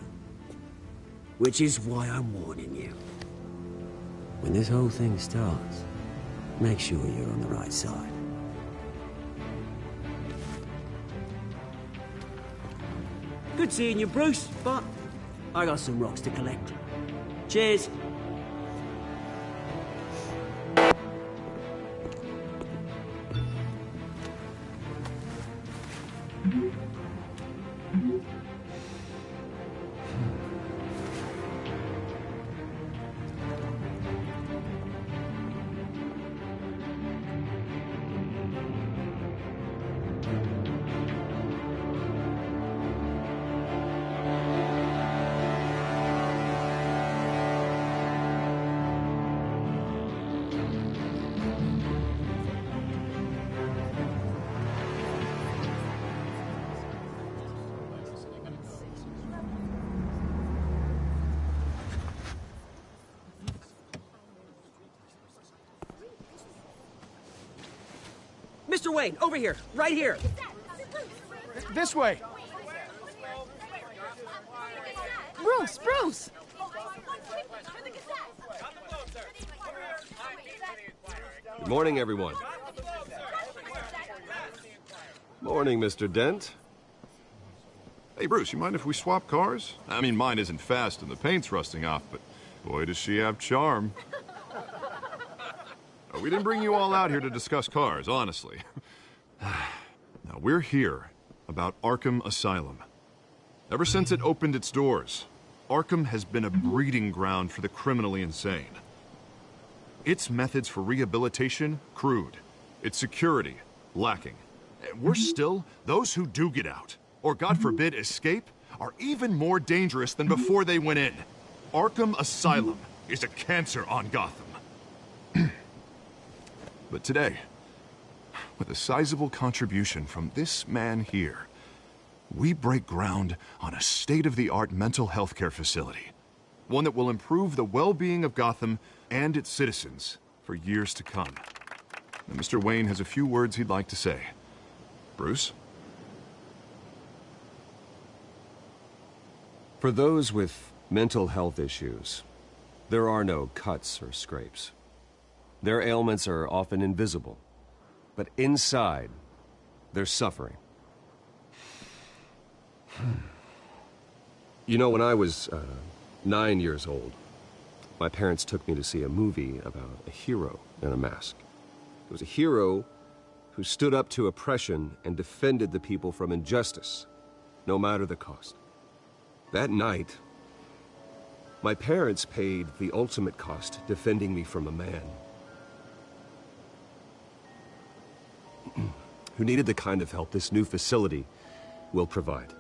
[SPEAKER 16] Which is why I'm warning you. When this whole thing starts, make sure you're on the right side. Good seeing you, Bruce, but I got some rocks to collect. Cheers. Mr. Wayne, over here, right here.
[SPEAKER 6] This way.
[SPEAKER 17] Bruce, Bruce!
[SPEAKER 2] Good morning, everyone. Morning, Mr. Dent.
[SPEAKER 10] Hey, Bruce, you mind if we swap cars? I mean, mine isn't fast and the paint's rusting off, but boy, does she have charm. We didn't bring you all out here to discuss cars, honestly. Now, we're here about Arkham Asylum. Ever since it opened its doors, Arkham has been a breeding ground for the criminally insane. Its methods for rehabilitation, crude. Its security, lacking. Worse still, those who do get out, or God forbid, escape, are even more dangerous than before they went in. Arkham Asylum is a cancer on Gotham. But today, with a sizable contribution from this man here, we break ground on a state-of-the-art mental health care facility. One that will improve the well-being of Gotham and its citizens for years to come. And Mr. Wayne has a few words he'd like to say. Bruce?
[SPEAKER 2] For those with mental health issues, there are no cuts or scrapes. Their ailments are often invisible, but inside, they're suffering. You know, when I was 9 years old, my parents took me to see a movie about a hero in a mask. It was a hero who stood up to oppression and defended the people from injustice, no matter the cost. That night, my parents paid the ultimate cost defending me from a man who needed the kind of help this new facility will provide.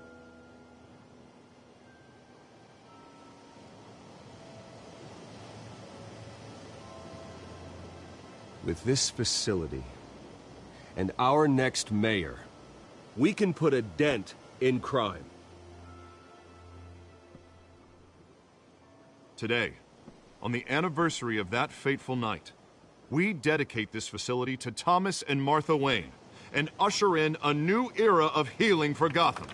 [SPEAKER 2] With this facility and our next mayor, we can put a dent in crime.
[SPEAKER 10] Today, on the anniversary of that fateful night, we dedicate this facility to Thomas and Martha Wayne and usher in a new era of healing for Gotham.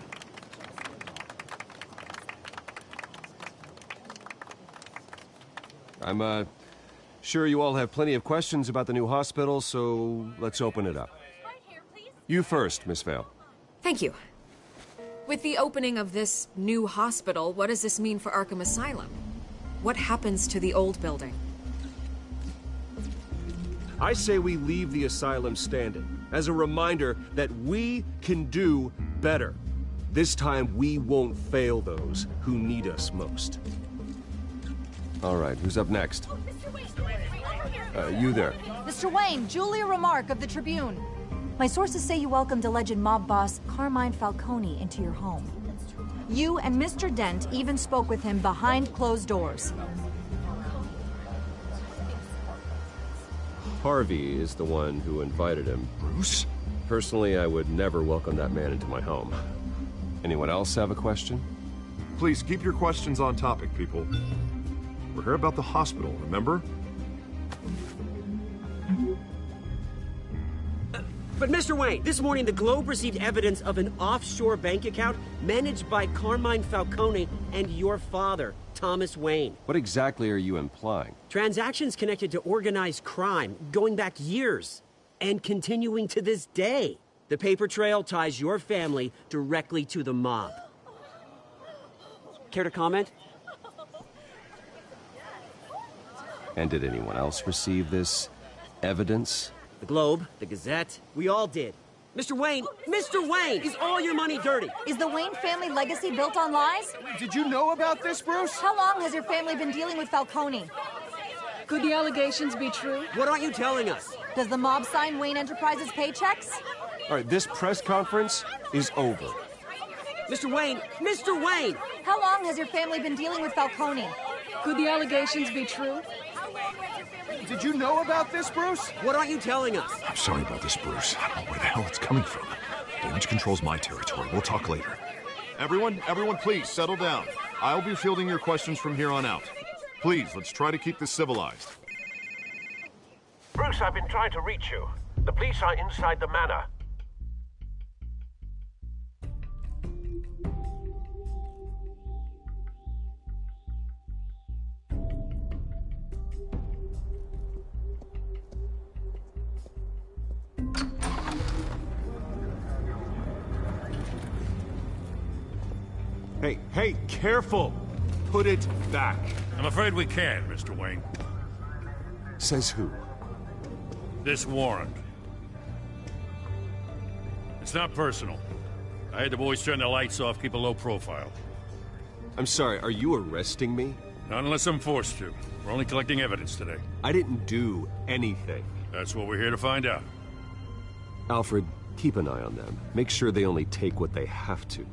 [SPEAKER 2] I'm, sure you all have plenty of questions about the new hospital, so let's open it up. You first, Miss Vale.
[SPEAKER 8] Thank you. With the opening of this new hospital, what does this mean for Arkham Asylum? What happens to the old building?
[SPEAKER 2] I say we leave the asylum standing, as a reminder that we can do better. This time, we won't fail those who need us most. All right, who's up next? You there.
[SPEAKER 18] Mr. Wayne, Julia Remark of the Tribune. My sources say you welcomed alleged mob boss Carmine Falcone into your home. You and Mr. Dent even spoke with him behind closed doors.
[SPEAKER 2] Harvey is the one who invited him.
[SPEAKER 10] Bruce?
[SPEAKER 2] Personally, I would never welcome that man into my home. Anyone else have a question?
[SPEAKER 10] Please keep your questions on topic, people. We're here about the hospital, remember?
[SPEAKER 16] But Mr. Wayne, this morning the Globe received evidence of an offshore bank account managed by Carmine Falcone and your father, Thomas Wayne.
[SPEAKER 2] What exactly are you implying?
[SPEAKER 16] Transactions connected to organized crime going back years and continuing to this day. The paper trail ties your family directly to the mob. Care to comment?
[SPEAKER 2] And did anyone else receive this evidence?
[SPEAKER 16] The Globe, the Gazette, we all did. Mr. Wayne, is all your money dirty?
[SPEAKER 18] Is the Wayne family legacy built on lies?
[SPEAKER 6] Did you know about this, Bruce?
[SPEAKER 18] How long has your family been dealing with Falcone?
[SPEAKER 17] Could the allegations be true?
[SPEAKER 16] What aren't you telling us?
[SPEAKER 18] Does the mob sign Wayne Enterprises paychecks?
[SPEAKER 2] All right, this press conference is over.
[SPEAKER 16] Mr. Wayne!
[SPEAKER 18] How long has your family been dealing with Falcone?
[SPEAKER 17] Could the allegations be true?
[SPEAKER 6] Did you know about this, Bruce?
[SPEAKER 16] What aren't you telling us?
[SPEAKER 10] I'm sorry about this, Bruce. I don't know where the hell it's coming from. Damage control's my territory. We'll talk later. Everyone, please, settle down. I'll be fielding your questions from here on out. Please, let's try to keep this civilized.
[SPEAKER 7] Bruce, I've been trying to reach you. The police are inside the manor.
[SPEAKER 6] Hey, careful! Put it back.
[SPEAKER 4] I'm afraid we can't, Mr. Wayne.
[SPEAKER 2] Says who?
[SPEAKER 4] This warrant. It's not personal. I had the boys turn the lights off, keep a low profile.
[SPEAKER 2] I'm sorry, are you arresting me?
[SPEAKER 4] Not unless I'm forced to. We're only collecting evidence today.
[SPEAKER 2] I didn't do anything.
[SPEAKER 4] That's what we're here to find out.
[SPEAKER 2] Alfred, keep an eye on them. Make sure they only take what they have to.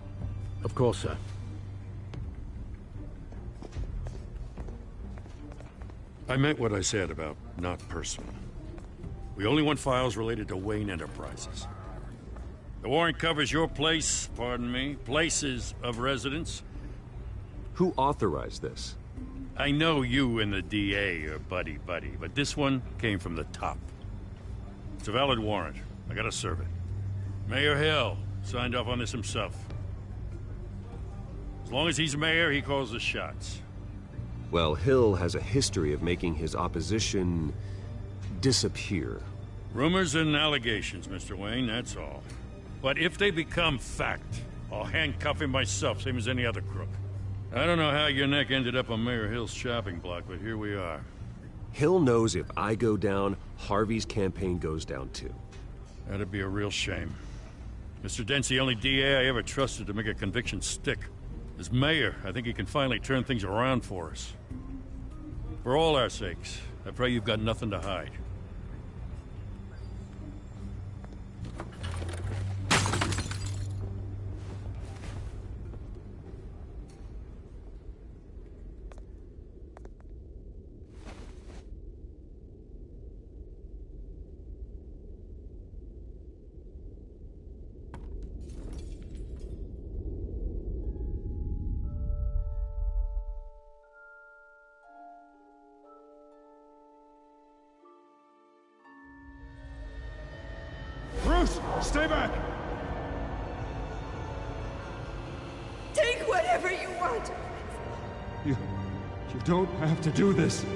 [SPEAKER 7] Of course, sir.
[SPEAKER 4] I meant what I said about not personal. We only want files related to Wayne Enterprises. The warrant covers your place, pardon me, places of residence.
[SPEAKER 2] Who authorized this?
[SPEAKER 4] I know you and the DA are buddy-buddy, but this one came from the top. It's a valid warrant. I gotta serve it. Mayor Hill signed off on this himself. As long as he's mayor, he calls the shots.
[SPEAKER 2] Well, Hill has a history of making his opposition disappear.
[SPEAKER 4] Rumors and allegations, Mr. Wayne, that's all. But if they become fact, I'll handcuff him myself, same as any other crook. I don't know how your neck ended up on Mayor Hill's shopping block, but here we are.
[SPEAKER 2] Hill knows if I go down, Harvey's campaign goes down too.
[SPEAKER 4] That'd be a real shame. Mr. Dent's the only DA I ever trusted to make a conviction stick. As mayor, I think he can finally turn things around for us. For all our sakes, I pray you've got nothing to hide.
[SPEAKER 6] Stay back!
[SPEAKER 12] Take whatever you want.
[SPEAKER 6] You don't have to do this.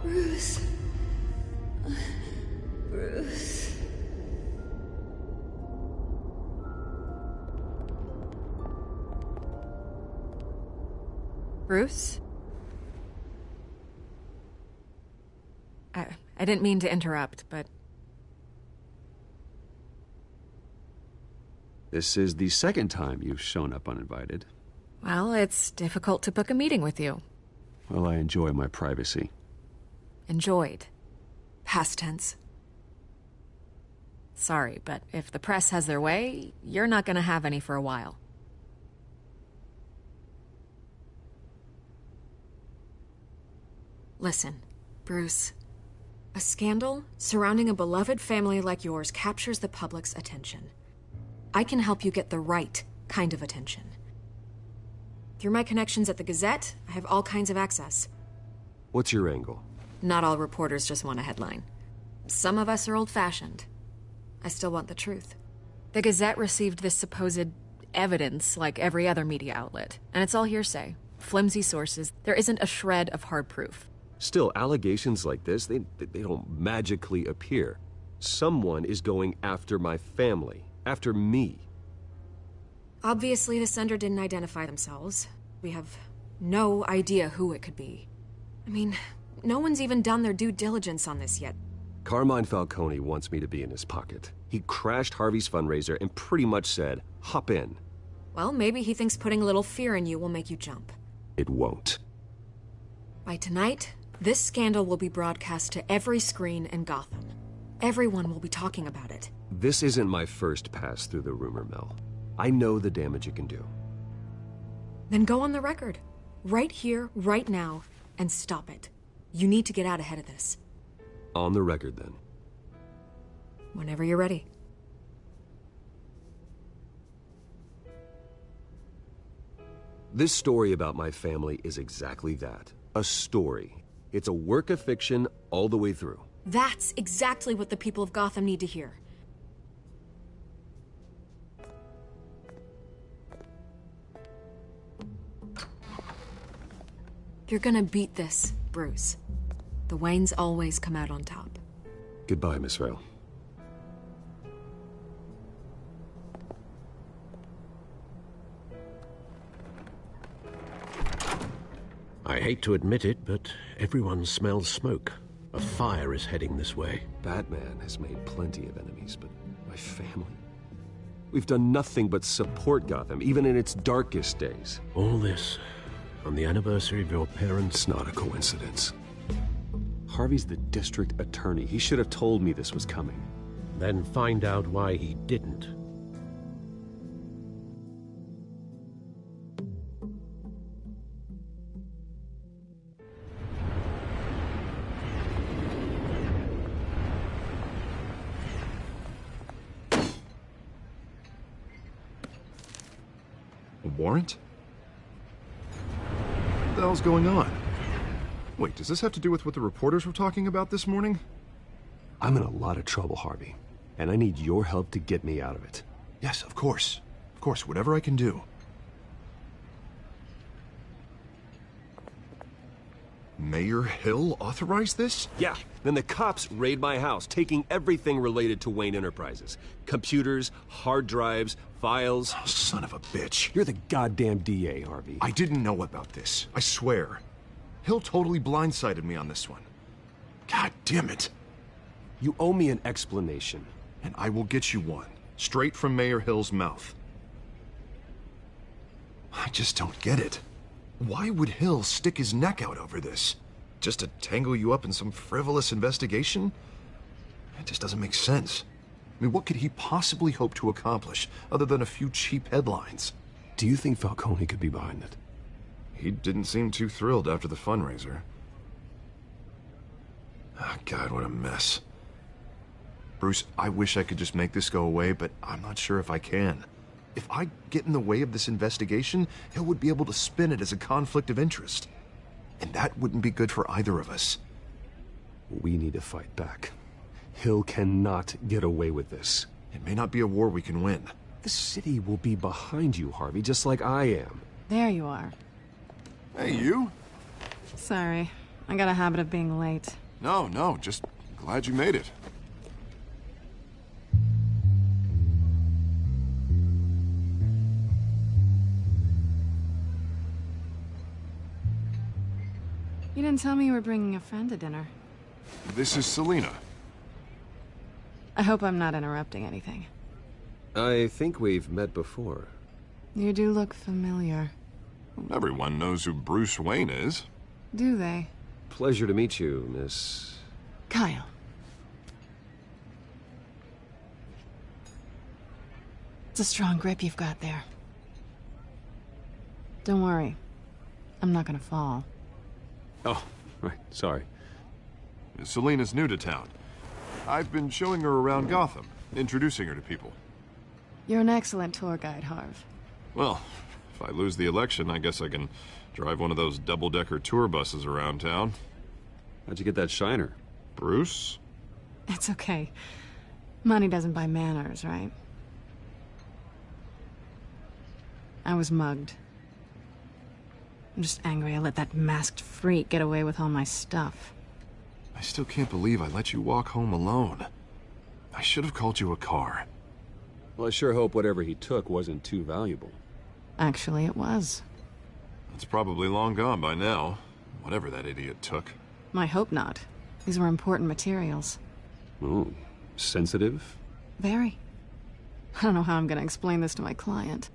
[SPEAKER 12] Bruce. Bruce.
[SPEAKER 8] Bruce? I didn't mean to interrupt, but...
[SPEAKER 2] This is the second time you've shown up uninvited.
[SPEAKER 8] Well, it's difficult to book a meeting with you.
[SPEAKER 2] Well, I enjoy my privacy.
[SPEAKER 8] Enjoyed. Past tense. Sorry, but if the press has their way, you're not gonna have any for a while. Listen, Bruce. A scandal surrounding a beloved family like yours captures the public's attention. I can help you get the right kind of attention. Through my connections at the Gazette, I have all kinds of access.
[SPEAKER 2] What's your angle?
[SPEAKER 8] Not all reporters just want a headline. Some of us are old-fashioned. I still want the truth. The Gazette received this supposed evidence like every other media outlet, and it's all hearsay. Flimsy sources. There isn't a shred of hard proof.
[SPEAKER 2] Still, allegations like this, they don't magically appear. Someone is going after my family, after me.
[SPEAKER 8] Obviously, the sender didn't identify themselves. We have no idea who it could be. I mean, no one's even done their due diligence on this yet.
[SPEAKER 2] Carmine Falcone wants me to be in his pocket. He crashed Harvey's fundraiser and pretty much said, hop in.
[SPEAKER 8] Well, maybe he thinks putting a little fear in you will make you jump.
[SPEAKER 2] It won't.
[SPEAKER 8] By tonight, this scandal will be broadcast to every screen in Gotham. Everyone will be talking about it.
[SPEAKER 2] This isn't my first pass through the rumor mill. I know the damage it can do.
[SPEAKER 8] Then go on the record. Right here, right now, and stop it. You need to get out ahead of this.
[SPEAKER 2] On the record, then.
[SPEAKER 8] Whenever you're ready.
[SPEAKER 2] This story about my family is exactly that. A story. It's a work of fiction all the way through.
[SPEAKER 8] That's exactly what the people of Gotham need to hear. You're gonna beat this, Bruce. The Waynes always come out on top.
[SPEAKER 2] Goodbye, Miss Vale.
[SPEAKER 7] I hate to admit it, but everyone smells smoke. A fire is heading this way.
[SPEAKER 2] Batman has made plenty of enemies, but my family? We've done nothing but support Gotham, even in its darkest days.
[SPEAKER 7] All this on the anniversary of your parents'...
[SPEAKER 2] It's not a coincidence. Harvey's the district attorney. He should have told me this was coming.
[SPEAKER 7] Then find out why he didn't.
[SPEAKER 10] A warrant? What the hell's going on? Wait, does this have to do with what the reporters were talking about this morning?
[SPEAKER 2] I'm in a lot of trouble, Harvey, and I need your help to get me out of it.
[SPEAKER 10] Yes, of course. Of course, whatever I can do. Mayor Hill authorized this?
[SPEAKER 2] Yeah, then the cops raid my house, taking everything related to Wayne Enterprises. Computers, hard drives, files.
[SPEAKER 10] Oh, son of a bitch.
[SPEAKER 2] You're the goddamn DA, Harvey.
[SPEAKER 10] I didn't know about this. I swear. Hill totally blindsided me on this one. God damn it.
[SPEAKER 2] You owe me an explanation.
[SPEAKER 10] And I will get you one. Straight from Mayor Hill's mouth. I just don't get it. Why would Hill stick his neck out over this? Just to tangle you up in some frivolous investigation? It just doesn't make sense. I mean, what could he possibly hope to accomplish other than a few cheap headlines?
[SPEAKER 2] Do you think Falcone could be behind it?
[SPEAKER 10] He didn't seem too thrilled after the fundraiser. Ah, God, what a mess. Bruce, I wish I could just make this go away, but I'm not sure if I can. If I get in the way of this investigation, Hill would be able to spin it as a conflict of interest. And that wouldn't be good for either of us.
[SPEAKER 2] We need to fight back. Hill cannot get away with this.
[SPEAKER 10] It may not be a war we can win.
[SPEAKER 2] The city will be behind you, Harvey, just like I am.
[SPEAKER 8] There you are.
[SPEAKER 10] Hey, you?
[SPEAKER 8] Sorry. I got a habit of being late.
[SPEAKER 10] No, just glad you made it.
[SPEAKER 8] You didn't tell me you were bringing a friend to dinner.
[SPEAKER 10] This is Selina.
[SPEAKER 8] I hope I'm not interrupting anything.
[SPEAKER 2] I think we've met before.
[SPEAKER 8] You do look familiar.
[SPEAKER 10] Everyone knows who Bruce Wayne is.
[SPEAKER 8] Do they?
[SPEAKER 2] Pleasure to meet you, Miss...
[SPEAKER 8] Kyle. It's a strong grip you've got there. Don't worry. I'm not gonna fall.
[SPEAKER 2] Oh, right, sorry.
[SPEAKER 10] Selina's new to town. I've been showing her around Gotham, introducing her to people.
[SPEAKER 8] You're an excellent tour guide, Harv.
[SPEAKER 10] Well, if I lose the election, I guess I can drive one of those double-decker tour buses around town.
[SPEAKER 2] How'd you get that shiner?
[SPEAKER 10] Bruce?
[SPEAKER 8] It's okay. Money doesn't buy manners, right? I was mugged. I'm just angry I let that masked freak get away with all my stuff.
[SPEAKER 10] I still can't believe I let you walk home alone. I should have called you a car.
[SPEAKER 2] Well, I sure hope whatever he took wasn't too valuable.
[SPEAKER 8] Actually, it was.
[SPEAKER 10] It's probably long gone by now, whatever that idiot took.
[SPEAKER 8] I hope not. These were important materials.
[SPEAKER 2] Ooh, sensitive?
[SPEAKER 8] Very. I don't know how I'm gonna explain this to my client.